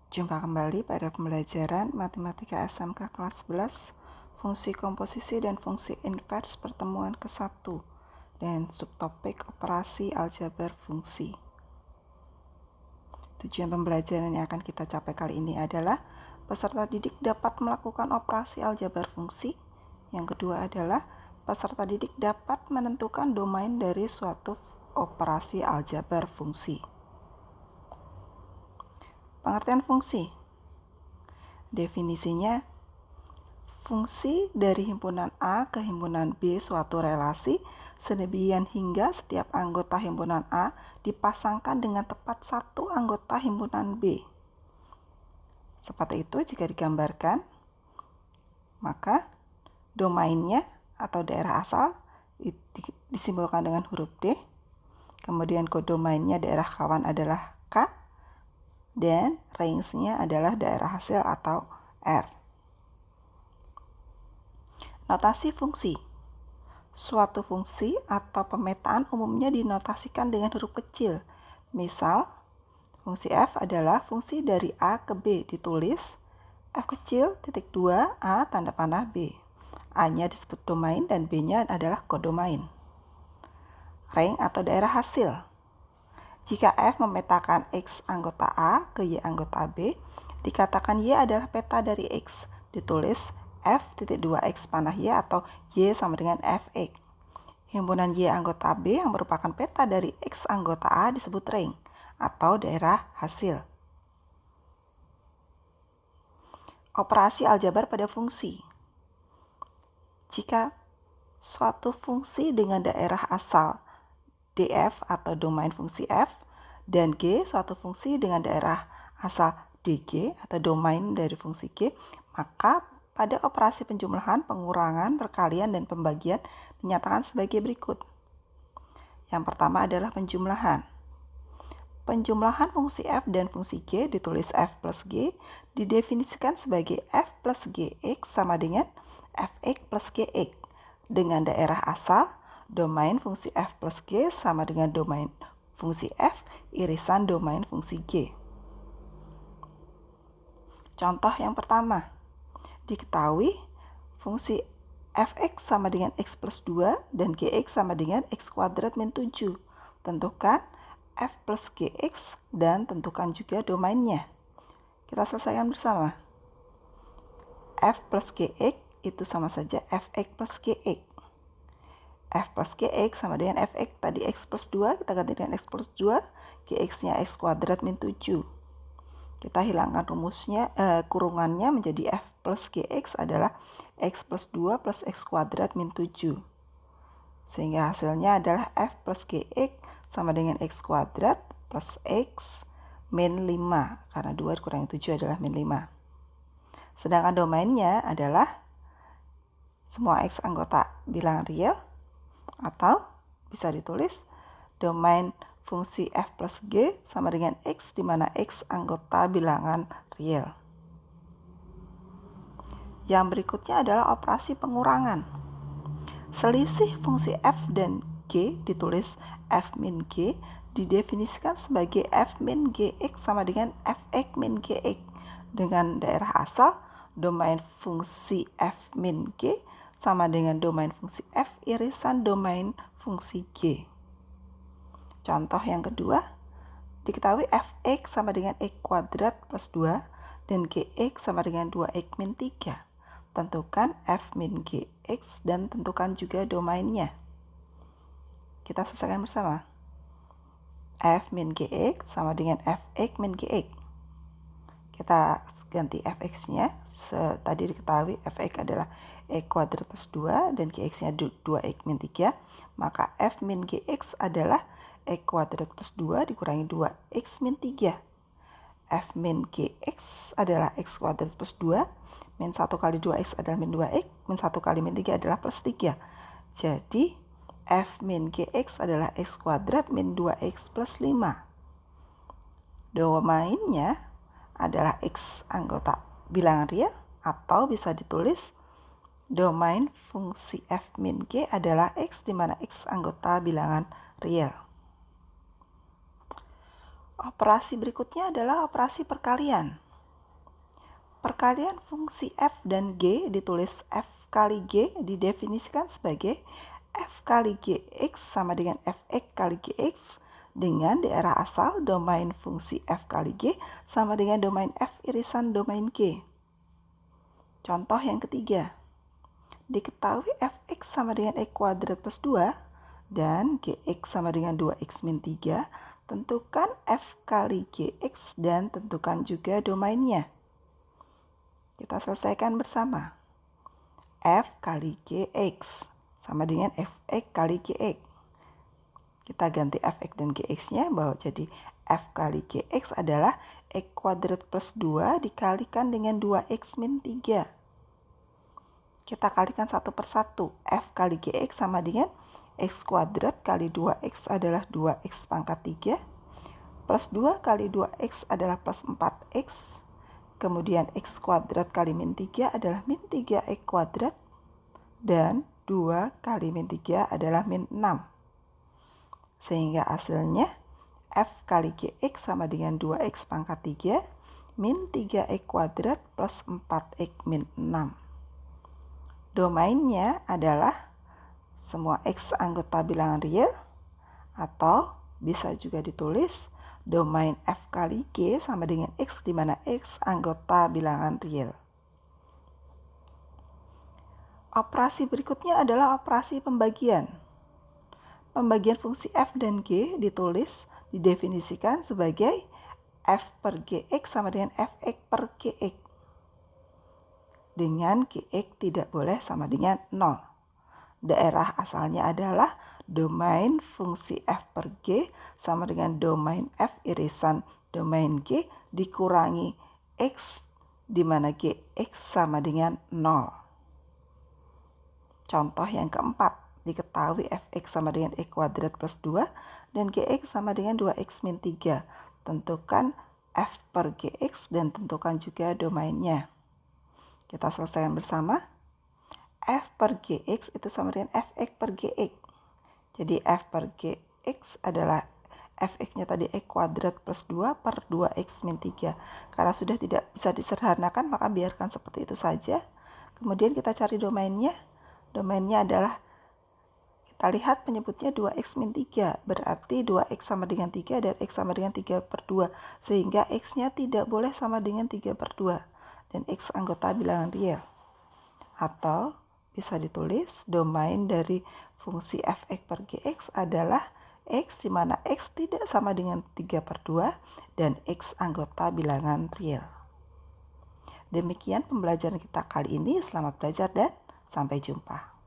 Jumpa kembali pada pembelajaran Matematika SMK kelas 11, fungsi komposisi dan fungsi invers pertemuan ke-1 dan subtopik operasi aljabar fungsi. Tujuan pembelajaran yang akan kita capai kali ini adalah peserta didik dapat melakukan operasi aljabar fungsi. Yang kedua adalah peserta didik dapat menentukan domain dari suatu operasi aljabar fungsi. Pengertian fungsi. Definisinya, fungsi dari himpunan A ke himpunan B suatu relasi sedemikian hingga setiap anggota himpunan A dipasangkan dengan tepat satu anggota himpunan B. Seperti itu jika digambarkan, maka domainnya atau daerah asal disimbolkan dengan huruf D, kemudian kodomainnya daerah kawan adalah K, dan range-nya adalah daerah hasil atau R. Notasi fungsi. Suatu fungsi atau pemetaan umumnya dinotasikan dengan huruf kecil. Misal, fungsi f adalah fungsi dari A ke B ditulis f kecil titik 2 A tanda panah B. A-nya disebut domain dan B-nya adalah kodomain. Range atau daerah hasil. Jika F memetakan X anggota A ke Y anggota B, dikatakan Y adalah peta dari X, ditulis F.2X panah Y atau Y sama dengan Fx. Himpunan Y anggota B yang merupakan peta dari X anggota A disebut ring atau daerah hasil. Operasi aljabar pada fungsi. Jika suatu fungsi dengan daerah asal df atau domain fungsi f, dan g suatu fungsi dengan daerah asal dg atau domain dari fungsi g, maka pada operasi penjumlahan, pengurangan, perkalian, dan pembagian dinyatakan sebagai berikut. Yang pertama adalah penjumlahan. Penjumlahan fungsi f dan fungsi g ditulis f plus g didefinisikan sebagai f plus gx sama dengan fx plus gx dengan daerah asal domain fungsi f plus g sama dengan domain fungsi f irisan domain fungsi g. Contoh yang pertama, diketahui fungsi fx sama dengan x plus 2 dan gx sama dengan x kuadrat min 7. Tentukan f plus gx dan tentukan juga domainnya. Kita selesaikan bersama. F plus gx itu sama saja fx plus gx. F plus gx sama dengan fx, tadi x plus 2, kita ganti dengan x plus 2, gx-nya x kuadrat min 7. Kita hilangkan rumusnya, kurungannya menjadi f plus gx adalah x plus 2 plus x kuadrat min 7. Sehingga hasilnya adalah f plus gx sama dengan x kuadrat plus x min 5, karena 2 dikurangi 7 adalah min 5. Sedangkan domainnya adalah semua x anggota bilangan real, atau bisa ditulis domain fungsi f plus g sama dengan x di mana x anggota bilangan real. Yang berikutnya adalah operasi pengurangan. Selisih fungsi f dan g ditulis f min g didefinisikan sebagai f min gx sama dengan fx min gx dengan daerah asal domain fungsi f min g sama dengan domain fungsi f irisan domain fungsi g. Contoh yang kedua, diketahui fx sama dengan x kuadrat plus 2 dan gx sama dengan 2x min 3. Tentukan f min gx dan tentukan juga domainnya. Kita selesaikan bersama. F min gx sama dengan fx min gx. Kita ganti fx-nya, tadi diketahui fx adalah x kuadrat plus 2 dan gx-nya 2x min 3, maka f min gx adalah x kuadrat plus 2 dikurangi 2x min 3. F min gx adalah x kuadrat plus 2, min 1 kali 2x adalah min 2x, min 1 kali min 3 adalah plus 3. Jadi, f min gx adalah x kuadrat min 2x plus 5. Domainnya adalah x anggota bilangan real, atau bisa ditulis domain fungsi f min g adalah x di mana x anggota bilangan real. Operasi berikutnya adalah operasi perkalian. Perkalian fungsi f dan g ditulis f kali g didefinisikan sebagai f kali gx sama dengan fx kali gx dengan daerah asal domain fungsi f kali g sama dengan domain f irisan domain g. Contoh yang ketiga, diketahui fx sama dengan x kuadrat plus 2 dan gx sama dengan 2x min 3, tentukan f kali gx dan tentukan juga domainnya. Kita selesaikan bersama. F kali Gx sama dengan Fx kali Gx. Kita ganti Fx dan Gx-nya bahwa jadi F kali Gx adalah X kuadrat plus 2 dikalikan dengan 2X min 3. Kita kalikan satu per satu. F kali Gx sama dengan X kuadrat kali 2X adalah 2X pangkat 3. Plus 2 kali 2X adalah plus 4X. Kemudian X kuadrat kali min 3 adalah min 3X kuadrat. Dan 2 kali min 3 adalah min 6. Sehingga hasilnya F kali Gx sama dengan 2X pangkat 3 min 3X kuadrat plus 4X min 6. Domainnya adalah semua X anggota bilangan real, atau bisa juga ditulis domain F kali G sama dengan X di mana X anggota bilangan real. Operasi berikutnya adalah operasi pembagian. Pembagian fungsi F dan G didefinisikan sebagai F per Gx sama dengan Fx per Gx. Dengan Gx tidak boleh sama dengan 0. Daerah asalnya adalah domain fungsi F per G sama dengan domain F irisan domain G dikurangi X di mana Gx sama dengan 0. Contoh yang keempat, diketahui Fx sama dengan X kuadrat plus 2 dan Gx sama dengan 2X min 3. Tentukan F per Gx dan tentukan juga domainnya. Kita selesaikan bersama. F per Gx itu sama dengan Fx per Gx. Jadi F per Gx adalah Fx-nya tadi X kuadrat plus 2 per 2X min 3. Karena sudah tidak bisa disederhanakan, maka biarkan seperti itu saja. Kemudian kita cari domainnya. Domainnya adalah, kita lihat penyebutnya 2X min 3. Berarti 2X sama dengan 3 dan X sama dengan 3 per 2. Sehingga X-nya tidak boleh sama dengan 3 per 2. Dan X anggota bilangan real. Atau bisa ditulis domain dari fungsi Fx per Gx adalah X di mana X tidak sama dengan 3 per 2 dan X anggota bilangan real. Demikian pembelajaran kita kali ini. Selamat belajar dan sampai jumpa.